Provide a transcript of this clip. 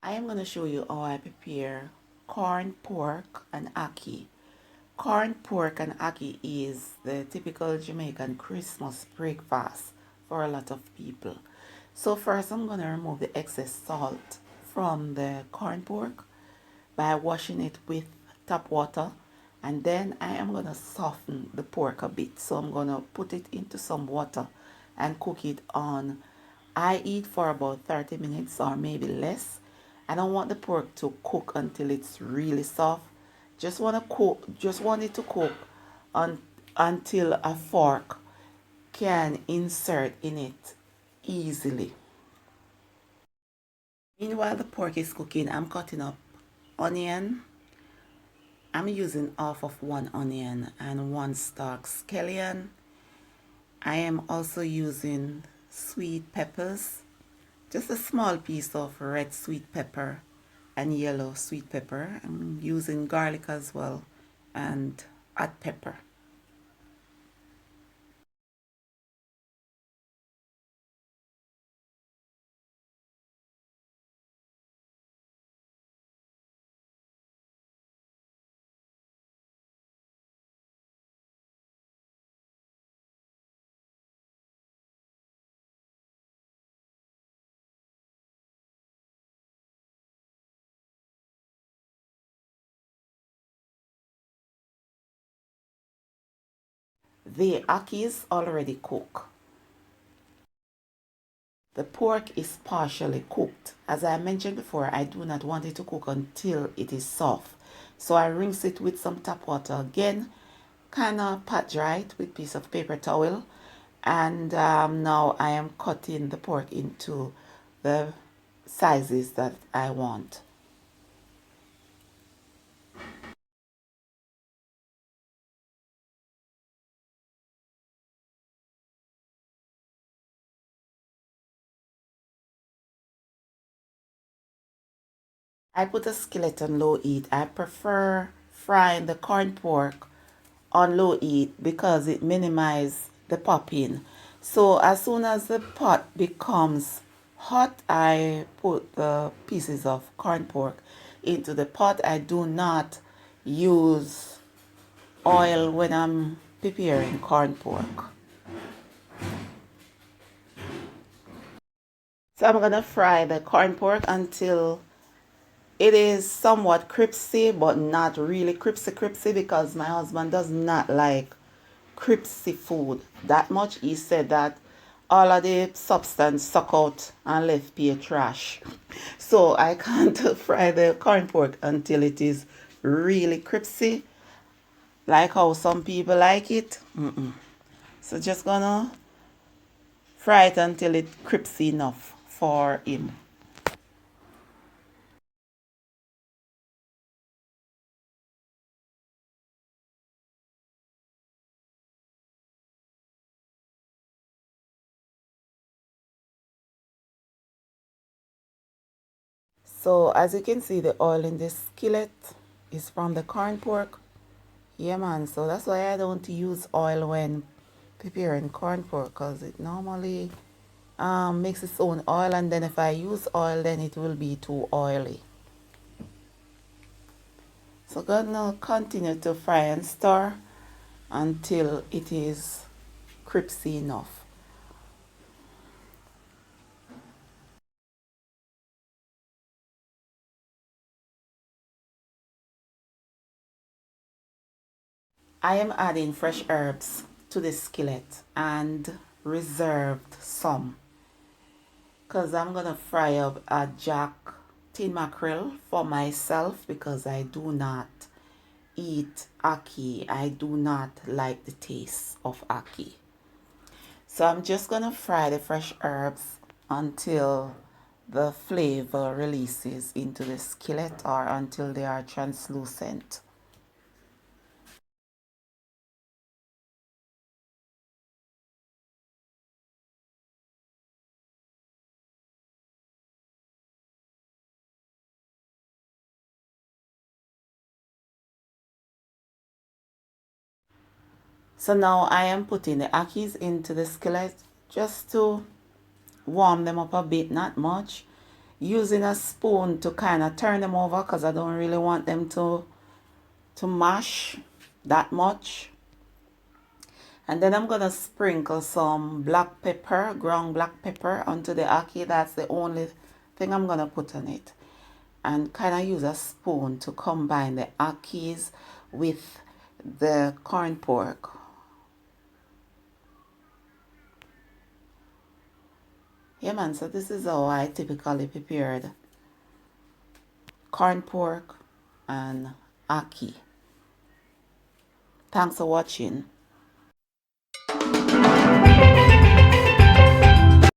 I am going to show you how I prepare corn, pork, and ackee. Corn, pork, and ackee is the typical Jamaican Christmas breakfast for a lot of people. So first I'm going to remove the excess salt from the corn pork by washing it with tap water, and then I am going to soften the pork a bit. So I'm going to put it into some water and cook it on I eat for about 30 minutes or maybe less. I don't want the pork to cook until it's really soft. Just want it to cook until a fork can insert in it easily. Meanwhile the pork is cooking, I'm cutting up onion. I'm using half of one onion and one stalk scallion. I am also using sweet peppers, just a small piece of red sweet pepper and yellow sweet pepper. I'm using garlic as well and hot pepper. The ackee is already cooked. The pork is partially cooked. As I mentioned before, I do not want it to cook until it is soft. So I rinse it with some tap water again, kind of pat dry it with a piece of paper towel. And now I am cutting the pork into the sizes that I want. I put a skillet on low heat. I prefer frying the corn pork on low heat because it minimizes the popping. So as soon as the pot becomes hot, I put the pieces of corn pork into the pot. I do not use oil when I'm preparing corn pork. So I'm gonna fry the corn pork until it is somewhat crispy, but not really crispy because my husband does not like crispy food that much. He said that all of the substance suck out and left pure trash. So I can't fry the corn pork until it is really crispy, like how some people like it. So just gonna fry it until it's crispy enough for him. So as you can see, the oil in this skillet is from the corn pork. Yeah, man. So that's why I don't use oil when preparing corn pork, because it normally makes its own oil, and then if I use oil, then it will be too oily. So gonna continue to fry and stir until it is crispy enough. I am adding fresh herbs to the skillet and reserved some because I'm gonna fry up a jack tin mackerel for myself because I do not eat ackee. I do not like the taste of ackee. So I'm just gonna fry the fresh herbs until the flavor releases into the skillet or until they are translucent. So now I am putting the ackees into the skillet just to warm them up a bit, not much. using a spoon to kind of turn them over because I don't really want them to mash that much. And then I'm gonna sprinkle some black pepper, ground black pepper onto the ackee. That's the only thing I'm gonna put on it. And kind of use a spoon to combine the ackees with the corn pork. Yeah man, so this is how I typically prepared corn pork and ackee. Thanks for watching.